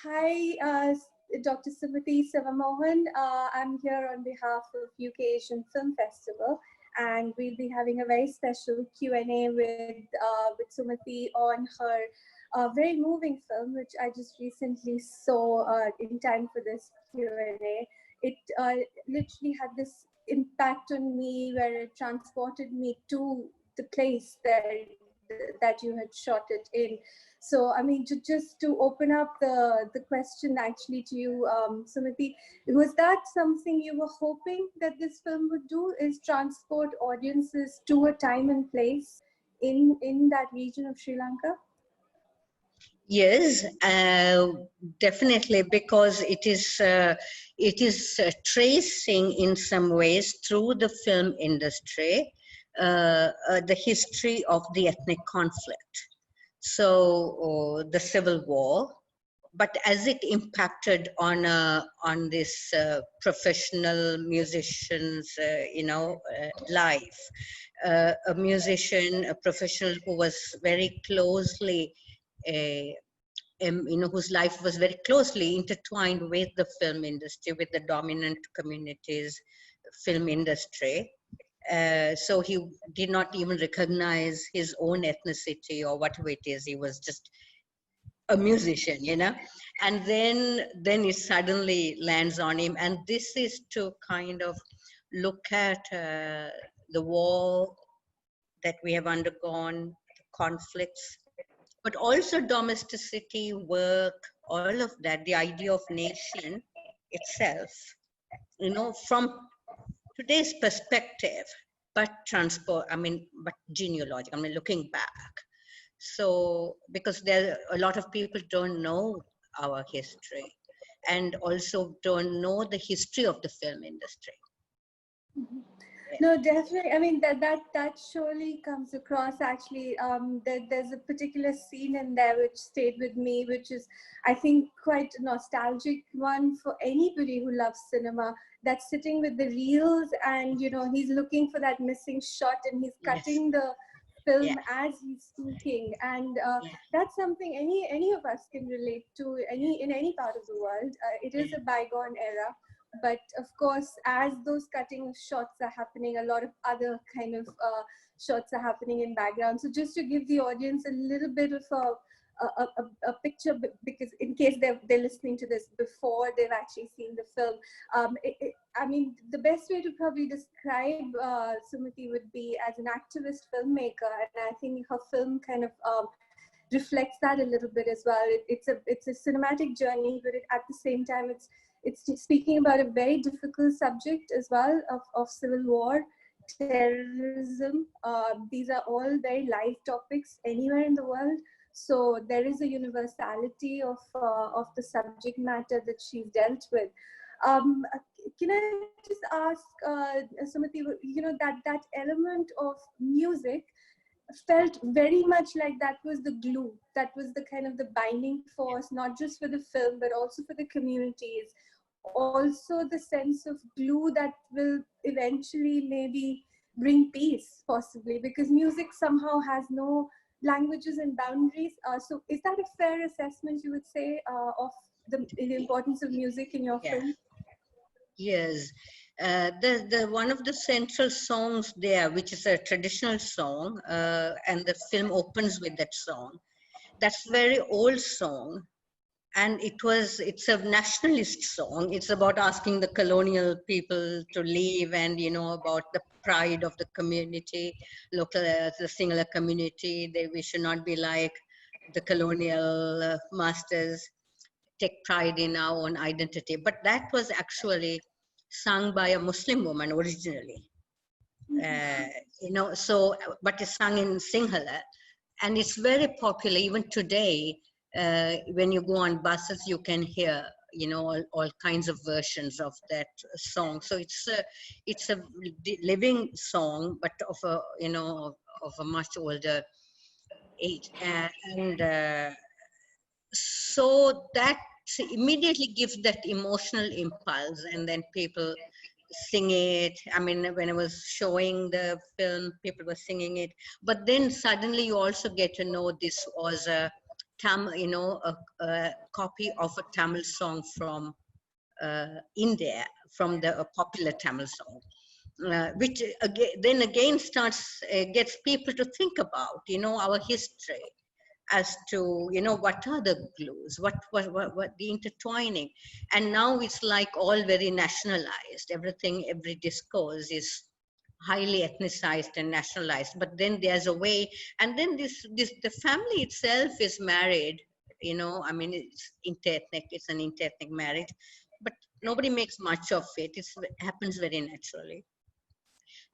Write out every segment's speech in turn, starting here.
Hi, Dr. Sumathy Sivamohan. I'm here on behalf of UK Asian Film Festival, and we'll be having a very special Q&A with Sumathy on her very moving film, which I just recently saw in time for this Q&A. It literally had this impact on me where it transported me to the place that you had shot it in. So, I mean, just to open up the question actually to you, Sumathy, was that something you were hoping that this film would do, is transport audiences to a time and place in that region of Sri Lanka? Yes, definitely, because it is tracing in some ways through the film industry the history of the ethnic conflict. So the civil war, but as it impacted on this professional musician's life, a musician, a professional who was very closely whose life was very closely intertwined with the film industry, with the dominant community's film industry. So he did not even recognize his own ethnicity or whatever it is. He was just a musician, and then it suddenly lands on him. And this is to kind of look at the war that we have undergone, conflicts, but also domesticity, work, all of that, the idea of nation itself, from today's perspective, but genealogical, looking back. So, because there a lot of people don't know our history and also don't know the history of the film industry. Mm-hmm. No, definitely. I mean, that surely comes across. Actually, there's a particular scene in there which stayed with me, which is, I think, quite a nostalgic one for anybody who loves cinema. That's sitting with the reels, and he's looking for that missing shot, and he's cutting the film as he's speaking, and that's something any of us can relate to in any part of the world. It is a bygone era. But of course, as those cutting shots are happening, a lot of other kind of shots are happening in background. So just to give the audience a little bit of a picture, because in case they're listening to this before they've actually seen the film, I mean, the best way to probably describe Sumathy would be as an activist filmmaker, and I think her film kind of reflects that a little bit as well. It's a cinematic journey, but at the same time, it's speaking about a very difficult subject as well of civil war, terrorism. These are all very live topics anywhere in the world. So there is a universality of the subject matter that she's dealt with. Can I just ask, Sumathy, that element of music felt very much like that was the glue, that was the kind of the binding force, not just for the film, but also for the communities. Also the sense of glue that will eventually maybe bring peace, possibly, because music somehow has no languages and boundaries. So is that a fair assessment, you would say, of the importance of music in your film? Yes. The one of the central songs there, which is a traditional song, and the film opens with that song. That's a very old song, and it's a nationalist song. It's about asking the colonial people to leave, and about the pride of the community, local, the singular community. We should not be like the colonial masters. Take pride in our own identity. But that was actually sung by a Muslim woman originally. So, but it's sung in Sinhala, and it's very popular even today. When you go on buses, you can hear, all kinds of versions of that song. So it's a living song, but of a much older age, and so that immediately gives that emotional impulse, and then people sing it. I mean, when I was showing the film, people were singing it. But then suddenly you also get to know this was a Tamil, a copy of a Tamil song from India, from a popular Tamil song, which then again gets people to think about, our history, as to, what are the glues, what the intertwining. And now it's like all very nationalized. Every discourse is highly ethnicized and nationalized. But then there's a way, and then the family itself is married, I mean, it's an interethnic marriage, but nobody makes much of it. It happens very naturally.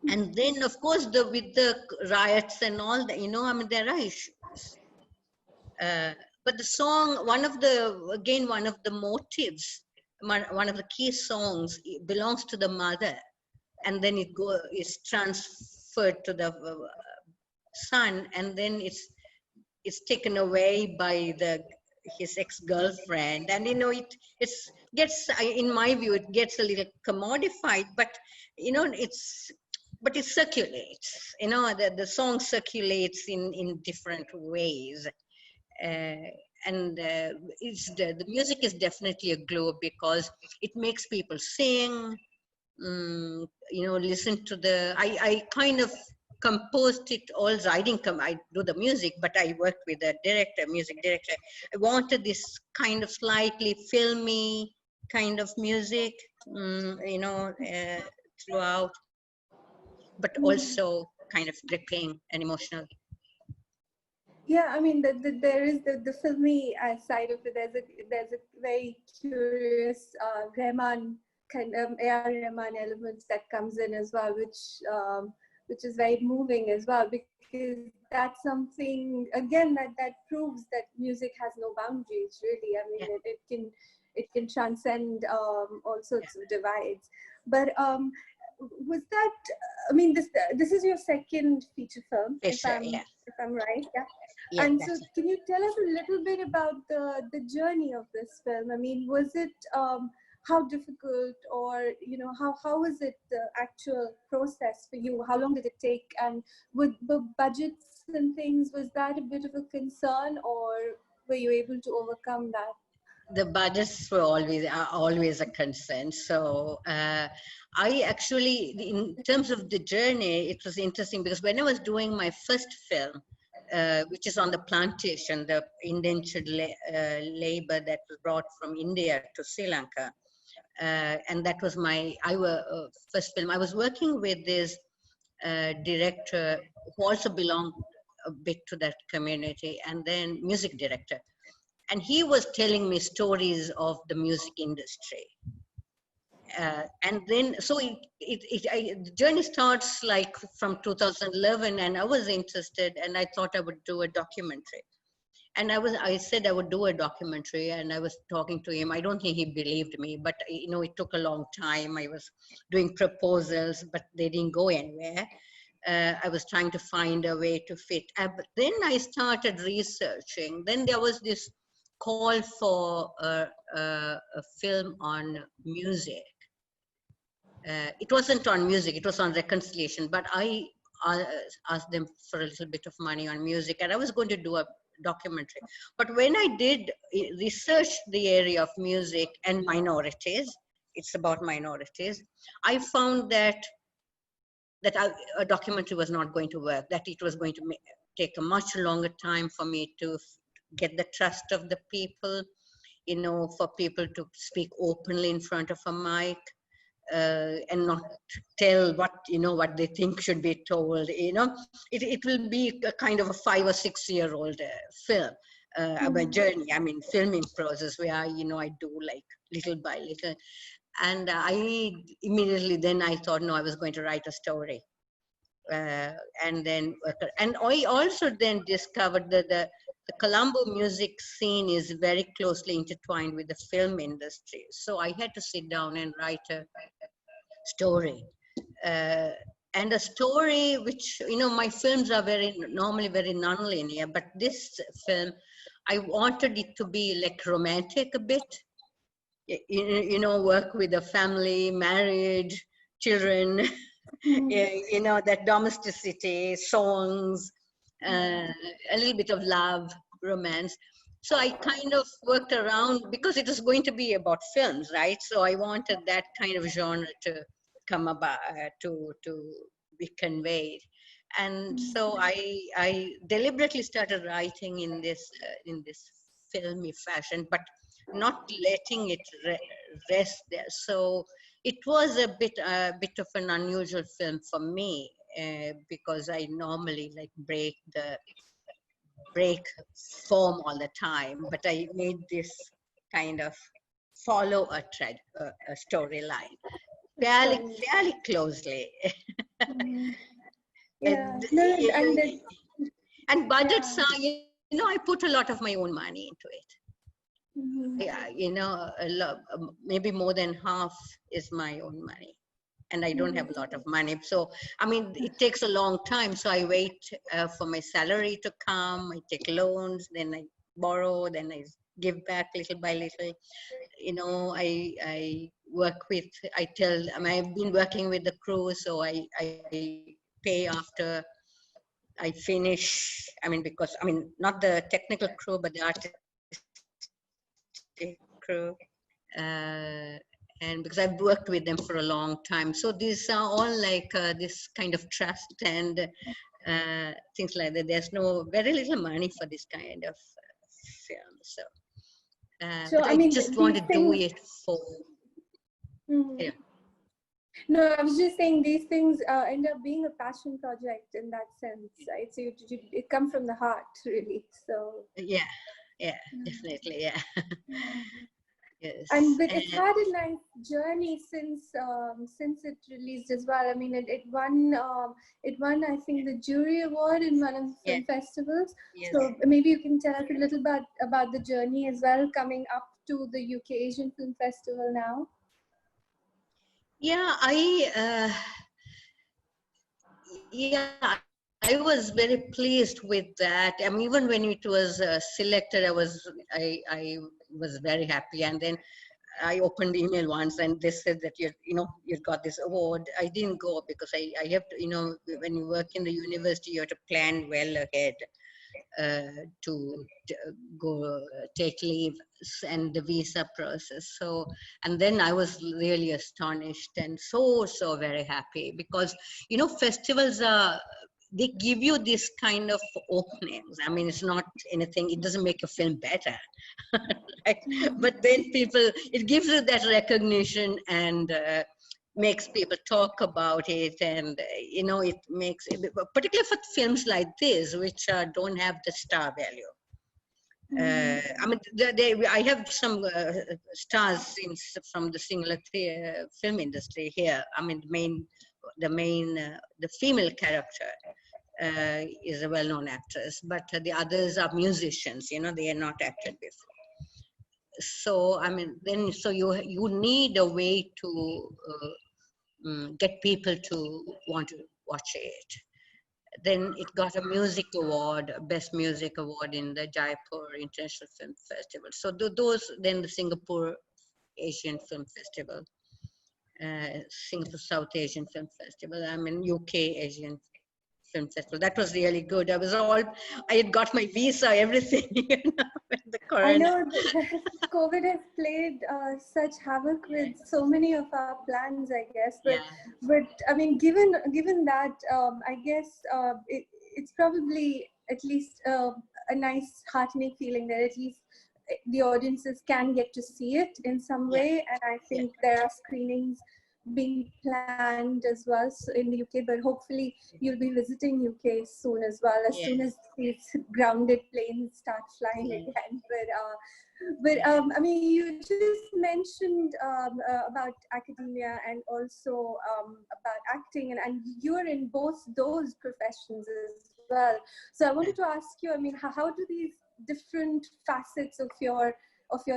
And then, of course, with the riots and all that, I mean, there are issues. But the song, one of the motives, one of the key songs belongs to the mother, and then is transferred to the son, and then it's taken away by his ex-girlfriend, and it gets, in my view, it gets a little commodified, but it circulates. The song circulates in different ways. And the music is definitely a glue, because it makes people sing, listen to I kind of composed it all. I do the music, but I worked with a music director. I wanted this kind of slightly filmy kind of music, throughout, but also kind of gripping and emotional. Yeah, I mean, there is the filmy side of it. There's a very curious Rahman kind of A.R. Rahman elements that comes in as well, which is very moving as well, because that's something again that proves that music has no boundaries, really. I mean, it can transcend all sorts of divides. But was that? I mean, this is your second feature film, if I'm right, yeah. Yeah, and so, can you tell us a little bit about the journey of this film? I mean, was it how difficult, or how was it the actual process for you? How long did it take? And with the budgets and things, was that a bit of a concern, or were you able to overcome that? The budgets are always a concern. So I actually, in terms of the journey, it was interesting, because when I was doing my first film, which is on the plantation, the indentured labor that was brought from India to Sri Lanka, and that was my first film. I was working with this director who also belonged a bit to that community, and then music director. And he was telling me stories of the music industry. And then, so the journey starts like from 2011, and I was interested, and I thought I would do a documentary. And I said I would do a documentary, and I was talking to him. I don't think he believed me, but it took a long time. I was doing proposals, but they didn't go anywhere. I was trying to find a way to fit. But then I started researching. Then there was this call for a film on music. It wasn't on music, it was on reconciliation, but I asked them for a little bit of money on music, and I was going to do a documentary. But when I did research the area of music and minorities, it's about minorities, I found that a documentary was not going to work, that it was going to take a much longer time for me to get the trust of the people, for people to speak openly in front of a mic, and not tell what they think should be told. It will be a kind of a 5 or 6 year old film, a journey. I mean, filming process where I do like little by little, and I immediately then I thought, no, I was going to write a story. And I also then discovered that the Colombo music scene is very closely intertwined with the film industry. So I had to sit down and write a story. And a story which, my films are normally very non-linear, but this film, I wanted it to be like romantic a bit. Work with a family, marriage, children, that domesticity, songs, a little bit of love, romance. So I kind of worked around because it was going to be about films, right? So I wanted that kind of genre to come about, to be conveyed. And so I deliberately started writing in this filmy fashion, but not letting it rest there. So it was a bit of an unusual film for me, because I normally like break form all the time, but I made this kind of follow a storyline fairly Sorry. fairly closely. Mhm. Yeah. and, No, no, and that, and yeah. budgets are, I put a lot of my own money into it. Mhm. Maybe more than half is my own money, and I don't have a lot of money. So, I mean, it takes a long time. So I wait for my salary to come. I take loans, then I borrow, then I give back little by little. I work with. I've been working with the crew, so I pay after I finish. I mean, because not the technical crew, but the artistic crew. uh, and because I've worked with them for a long time. So these are all like this kind of trust and things like that. There's very little money for this kind of film. So, So, but I I mean, just want these to do things. it for, Mhm. yeah, No, I was just saying these things end up being a passion project in that sense, right? So it comes from the heart, really. So, yeah, yeah, definitely, yeah, and yes, but it's had a nice journey since it released as well. I mean, it won I think the jury award in one of the yeah, film festivals. yes. So maybe you can tell us a little bit about the journey as well, coming up to the UK Asian Film Festival now. Yeah, I was very pleased with that. I mean, even when it was selected, I was very happy. And then I opened email once, and they said that you got this award. I didn't go because I have to, when you work in the university, you have to plan well ahead to go take leave and the visa process. So, and then I was really astonished and so very happy because festivals are, they give you this kind of openings. I mean, it's not anything, it doesn't make a film better. Right? But then it gives you that recognition and makes people talk about it, and it makes, particularly for films like this, which don't have the star value. I mean, I have some stars from the singular film industry here. I mean, the female character is a well-known actress, but the others are musicians. They are not acted before. So I mean, then so you need a way to get people to want to watch it. Then it got a music award, best music award in the Jaipur International Film Festival. So those, then the Singapore Asian Film Festival, Singapore South Asian Film Festival, I mean UK Asian Film Festival. That was really good. I had got my visa, everything, when the I corona. know COVID has played such havoc with so many of our plans, I guess. Yeah, But I mean, given that, I guess it's probably at least a nice, heartening feeling that at least the audiences can get to see it in some yeah, way. And I yeah, think there are screenings being planned as well in the UK. But hopefully, you'll be visiting UK soon as well, as yeah, soon as these grounded planes start flying yeah, again. yeah, I mean, you just mentioned about academia and also about acting, and you're in both those professions as well. So I wanted to ask you, I mean, how do these different facets of your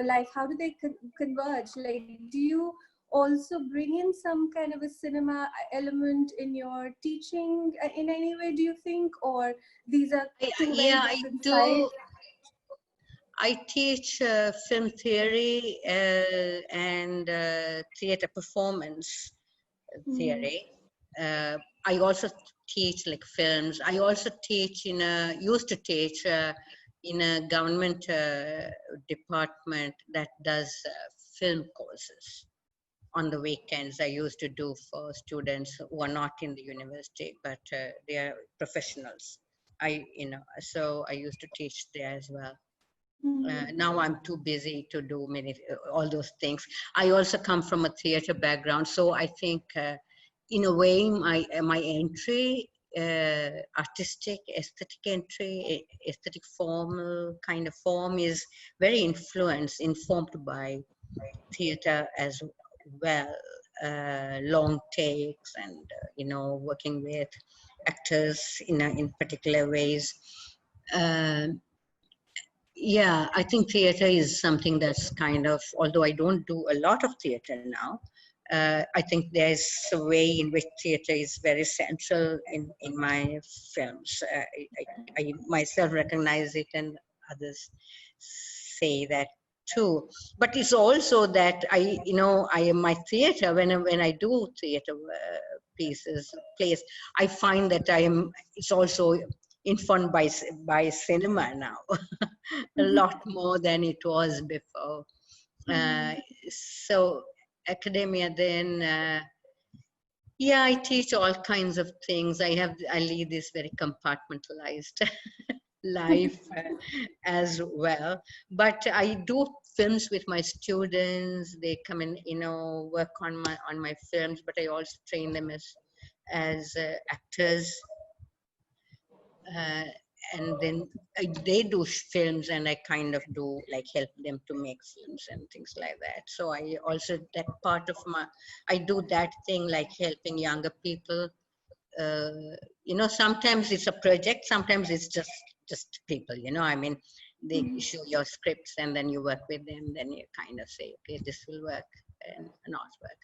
life, how do they converge? Like, do you also bring in some kind of a cinema element in your teaching in any way, do you think, or these are two very yeah, I different do. sides? I teach film theory and theater performance Mm-hmm. theory. I also teach like films. I also teach used to teach in a government department that does film courses on the weekends. I used to do for students who are not in the university, but they are professionals. So I used to teach there as well. Now I'm too busy to do all those things. I also come from a theater background, so I think in a way my entry, artistic aesthetic entry, aesthetic formal kind of form is very informed by theater as well. Long takes and working with actors in particular ways. Um yeah, I think theater is something that's kind of, although I don't do a lot of theater now, I think there's a way in which theater is very central in my films. I myself recognize it, and others say that too. But it's also that my theater, when I do theater plays, I find that it's also informed by cinema now. A lot more than it was before. So academia then, yeah, I teach all kinds of things. I lead this very compartmentalized life as well. But I do films with my students. They come and work on my films. But I also train them as actors. Uh, and then they do films, and I kind of do like help them to make films and things like that. So I also, that part of I do that thing, like helping younger people. uh, Sometimes it's a project, sometimes it's just people, I mean, they show your scripts and then you work with them, then you kind of say, okay, this will work and not work.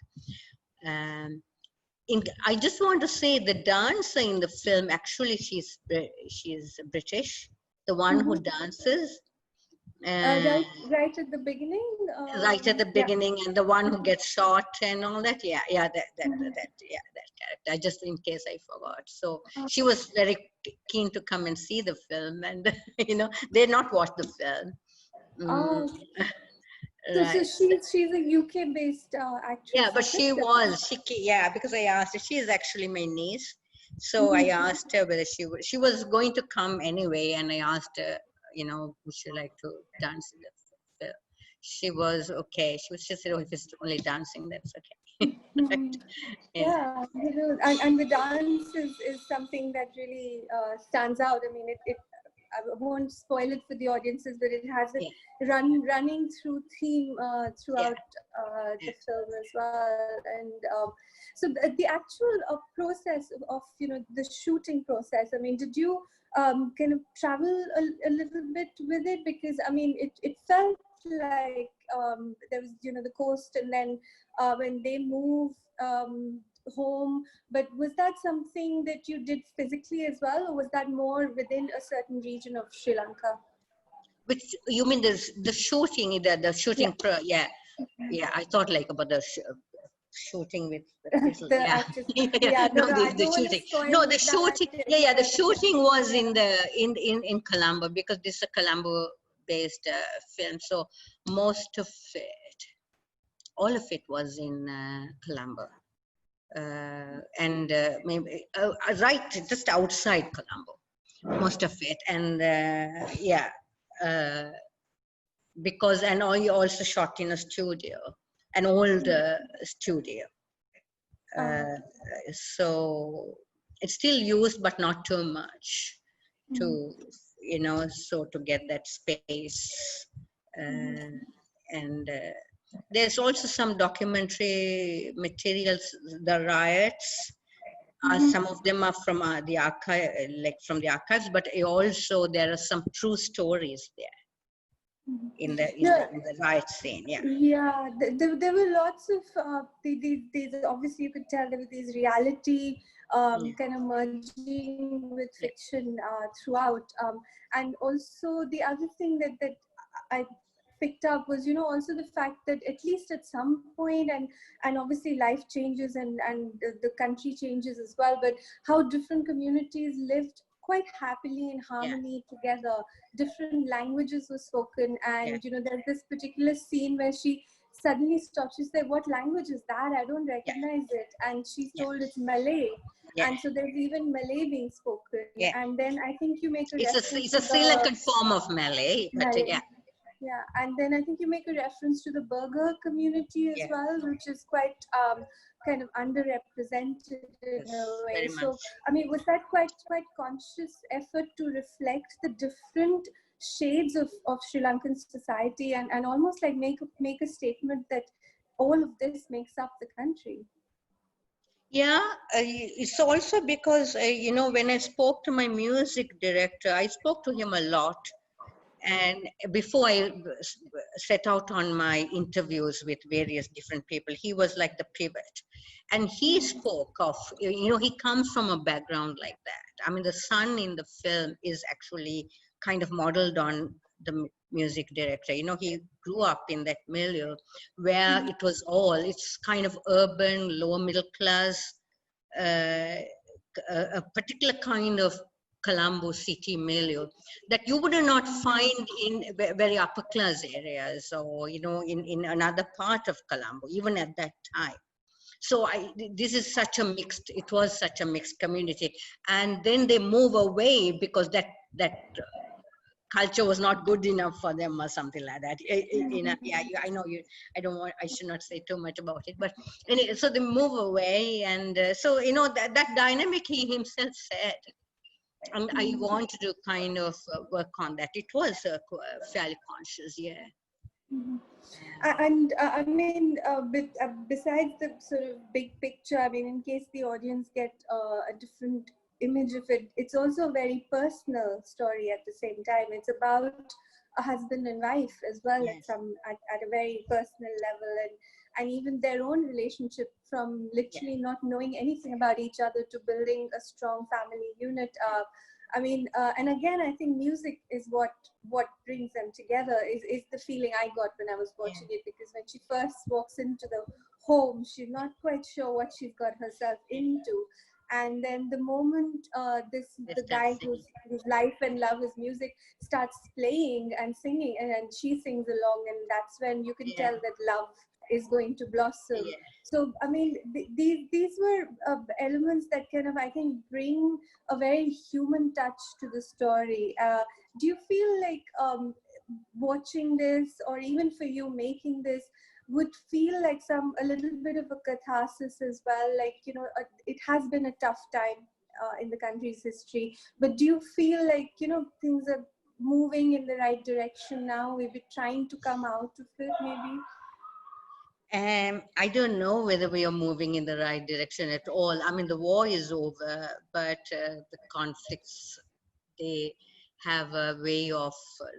I just want to say the dancer in the film, actually, she's British, the one who dances. Uh, Right at the beginning. right at the Yeah. beginning, and the one who gets shot and all that. Yeah, yeah, that character. I just, in case I forgot. So she was very keen to come and see the film, and they not watch the film. Mm, Oh, so right. she's a UK based Yeah, actress, but is it? yeah, because I asked her, she is actually my niece. So I asked her whether she was going to come anyway, and I asked her, would she like to dance in the film? She was okay. She said, oh, if it's only dancing, that's okay. Right. Yeah. Yeah, and the dance is something that really stands out. I mean, I won't spoil it for the audiences, but it has Yeah. a running through theme Yeah. throughout Yeah. the film as well. And so the actual process of the shooting process. I mean, did you kind of travel a little bit with it? Because I mean, it felt like there was the coast, and then when they move home. But was that something that you did physically as well, or was that more within a certain region of Sri Lanka? Which, you mean the shooting, the Yeah, shooting yeah. Yeah, I thought like about the shooting with the pistol. the Yeah. actress. Yeah. Yeah, No, I the don't want to shooting. spoil No, the that. shooting. Yeah, yeah, the shooting was Yeah. in Colombo, because this is a Colombo based film. So most of it, all of it was in Colombo. And maybe right just outside Colombo, most of it. And yeah, uh, because, and I also shot in a studio, an old studio. Uh, Uh, so it's still used, but not too much to, so to get that space. Uh, and there's also some documentary materials, the riots. Some of them are from the archive, like from the archives, but also there are some true stories there in the in the yeah, in the riot scene. Yeah. yeah. There were lots of these. Obviously, you could tell there were these reality Yeah. kind of merging with Yeah. fiction throughout. And also the other thing that I picked up was also the fact that at least at some point, and obviously life changes and the country changes as well, but how different communities lived quite happily in harmony together. Different languages were spoken, and there's this particular scene where she suddenly stops. She said, "What language is that? I don't recognize it." And she's told it's Malay. And so there's even Malay being spoken. And then I think you make a reference it's a to Sri the Lankan form of Malay, but Malay. Yeah, and then I think you make a reference to the burger community as well, which is quite kind of underrepresented in a way. very So, much. I mean, was that quite conscious effort to reflect the different shades of Sri Lankan society and almost like make a statement that all of this makes up the country? Yeah, it's also because, when I spoke to my music director, I spoke to him a lot. And before I set out on my interviews with various different people, he was like the pivot. And he spoke of, he comes from a background like that. I mean, the son in the film is actually kind of modeled on the music director. He grew up in that milieu where it's kind of urban, lower middle class, a particular kind of Colombo city milieu that you would not find in very upper class areas or in another part of Colombo even at that time. So it was such a mixed community, and then they move away because that culture was not good enough for them or something like that. I know you. I should not say too much about it, but anyway, so they move away, and so that dynamic he himself said. And I wanted to kind of work on that. It was fairly conscious, And I mean, besides the sort of big picture, I mean, in case the audience get a different image of it, it's also a very personal story at the same time. It's about a husband and wife as well at a very personal level, and even their own relationship from literally not knowing anything about each other to building a strong family unit. I mean, and again, I think music is what brings them together. Is the feeling I got when I was watching it, because when she first walks into the home, she's not quite sure what she's got herself into, and then the moment the guy whose life and love is music starts playing and singing, and she sings along, and that's when you can tell that love is going to blossom. So I mean, these were elements that kind of, I think, bring a very human touch to the story. Do you feel like watching this, or even for you making this, would feel like a little bit of a catharsis as well? Like, it has been a tough time in the country's history, but do you feel like, things are moving in the right direction now? We'll be trying to come out of it, maybe? I don't know whether we are moving in the right direction at all. I mean, the war is over, but the conflicts, they have a way of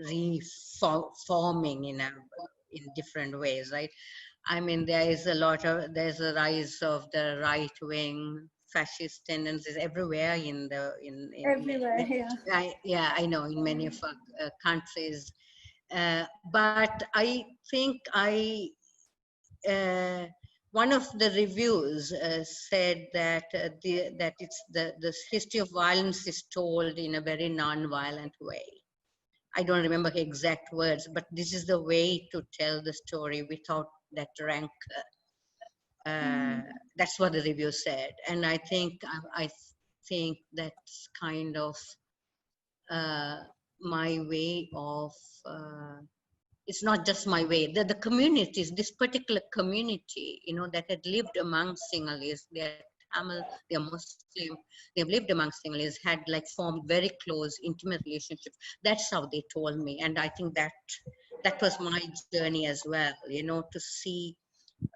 reforming in different ways, right? I mean, there's a rise of the right wing fascist tendencies everywhere Everywhere, I know in many of our countries, but I think one of the reviews said that the history of violence is told in a very non-violent way. I don't remember the exact words, but this is the way to tell the story without that rancor. That's what the review said, and I think that's kind of my way of. It's not just my way. The communities, this particular community, that had lived among Sinhalese, they're Tamil, they're Muslim, they've lived among Sinhalese, had like formed very close, intimate relationships. That's how they told me, and I think that was my journey as well. To see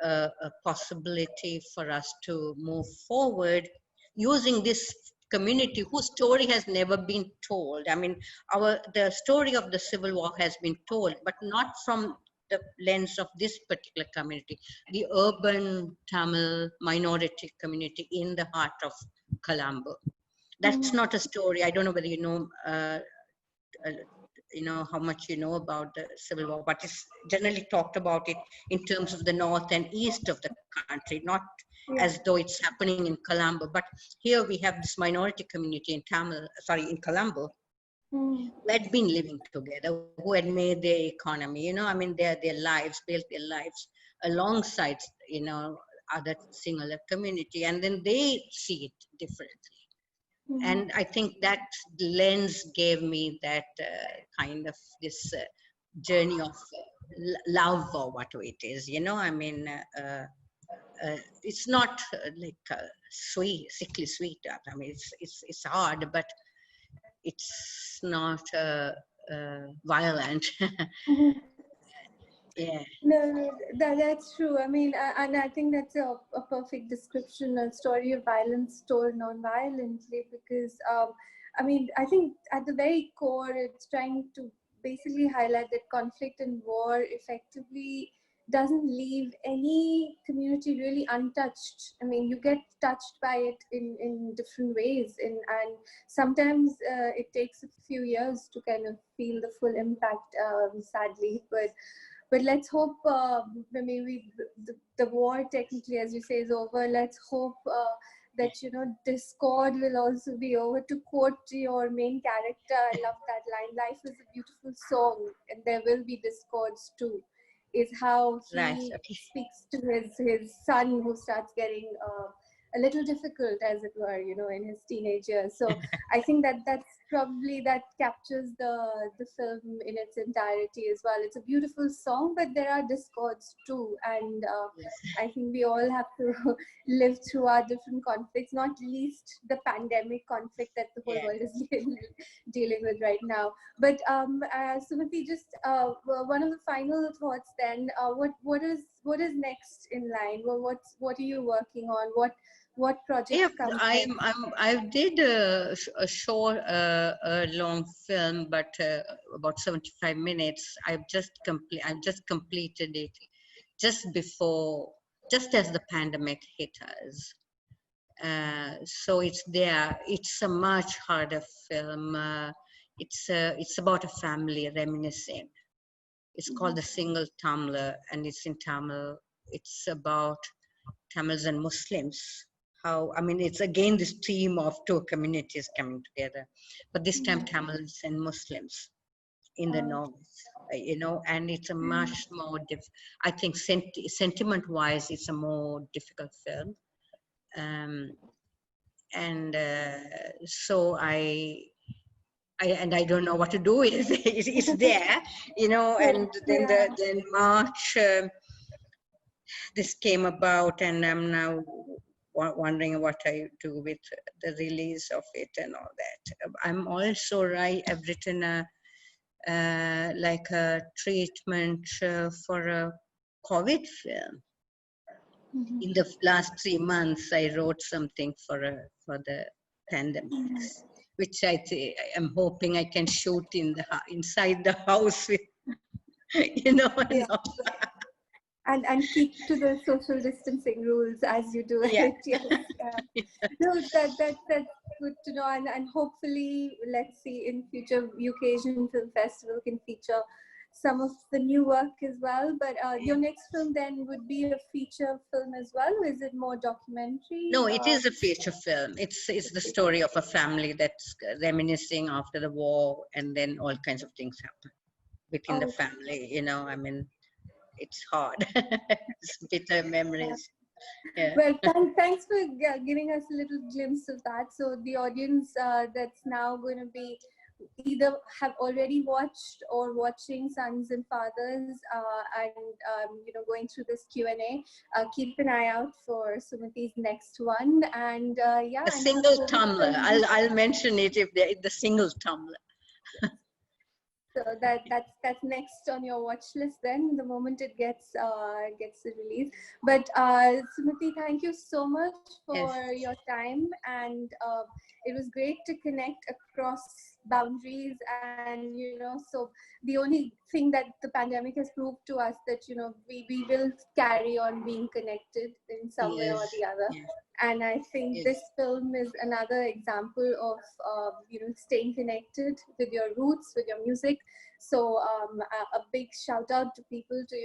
a possibility for us to move forward using this community whose story has never been told. I mean, the story of the Civil War has been told, but not from the lens of this particular community, the urban Tamil minority community in the heart of Colombo. That's not a story. I don't know whether you know how much you know about the Civil War, but it's generally talked about it in terms of the north and east of the country, not as Yeah. though it's happening in Colombo. But here we have this minority community in in Colombo, Mm. who had been living together, who had made their economy, their lives, built their lives alongside, other singular community, and then they see it differently. Mm. And I think that lens gave me that kind of this journey of love, or what it is, it's not like sweet, sickly sweet. I mean, it's hard, but it's not violent. Mhm. Yeah. No, that's true. I mean, and I think that's a perfect description, a story of violence told non-violently, because, I mean, I think at the very core, it's trying to basically highlight that conflict and war effectively doesn't leave any community really untouched. I mean, you get touched by it in different ways, and sometimes it takes a few years to kind of feel the full impact, sadly, but let's hope maybe the war technically, as you say, is over. Let's hope that discord will also be over. To quote your main character, I love that line, life is a beautiful song and there will be discords too, is how Right. he Okay. speaks to his son, who starts getting a little difficult, as it were, in his teenage years. So I think that's probably that captures the film in its entirety as well. It's a beautiful song, but there are discords too, and Yes. I think we all have to live through our different conflicts, not least the pandemic conflict that the whole Yeah. world is dealing with right now. But Sumathy, just one of the final thoughts. Then, what is next in line? What are you working on? What project Yeah, comes next? I did a short, a long film, but about 75 minutes. I've just completed it just before, just as the pandemic hit us. So it's there. It's a much harder film. It's about a family reminiscing. It's called The Single Tumbler, and it's in Tamil. It's about Tamils and Muslims. How, I mean, it's again this theme of two communities coming together, but this time Tamils and Muslims in the Uh, north, and it's a much more I think sentiment-wise, it's a more difficult film. Um, and so I don't know what to do with it. It's there, and then yeah. then March. This came about, and I'm now wondering what I do with the release of it and all that. I'm also I've written like a treatment for a COVID film. Mhm. In the last 3 months, I wrote something for the pandemics, which I'm hoping I can shoot inside the house with, Yeah. and all. And keep to the social distancing rules as you do Yeah. it. Yes. No, that's good to know, and hopefully, let's see, in future UK Asian Film Festival can feature some of the new work as well. But your next film then would be a feature film as well. Is it more documentary? No, it is a feature film. It's the story of a family that's reminiscing after the war, and then all kinds of things happen within the Oh, family. It's hard. It's bitter memories. Yeah. well, thanks for giving us a little glimpse of that. So the audience that's now going to be either have already watched or watching Sons and Fathers, and going through this Q&A, keep an eye out for Sumathy's next one. And yeah, The and look single forward to tumbler. the I'll mention it if the single tumbler. So that's next on your watch list then, the moment it gets released. But Sumathy, thank you so much Yes. for your time, and it was great to connect across boundaries. And so the only thing that the pandemic has proved to us, that we will carry on being connected in some way or Yes, the other. yes, And I think yes. this film is another example of staying connected with your roots, with your music. So a big shout out to people to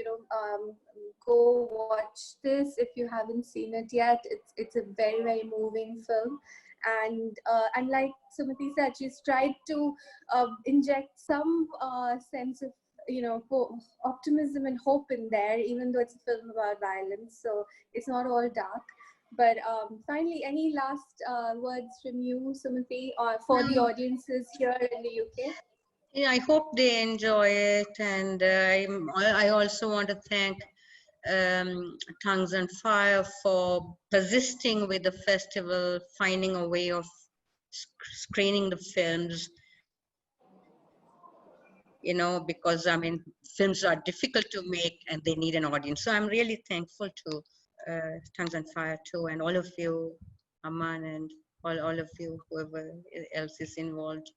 go watch this if you haven't seen it yet. It's a very, very moving film. And like Sumathy said, she's tried to inject some sense of optimism and hope in there, even though it's a film about violence, so it's not all dark. But finally, any last words from you, Sumathy, or for the Um, audiences here in the UK? yeah, I hope they enjoy it, and I also want to thank Tongues and Fire for persisting with the festival, finding a way of screening the films. Because films are difficult to make and they need an audience. So I'm really thankful to Tongues and Fire too, and all of you, Aman, and all of you, whoever else is involved.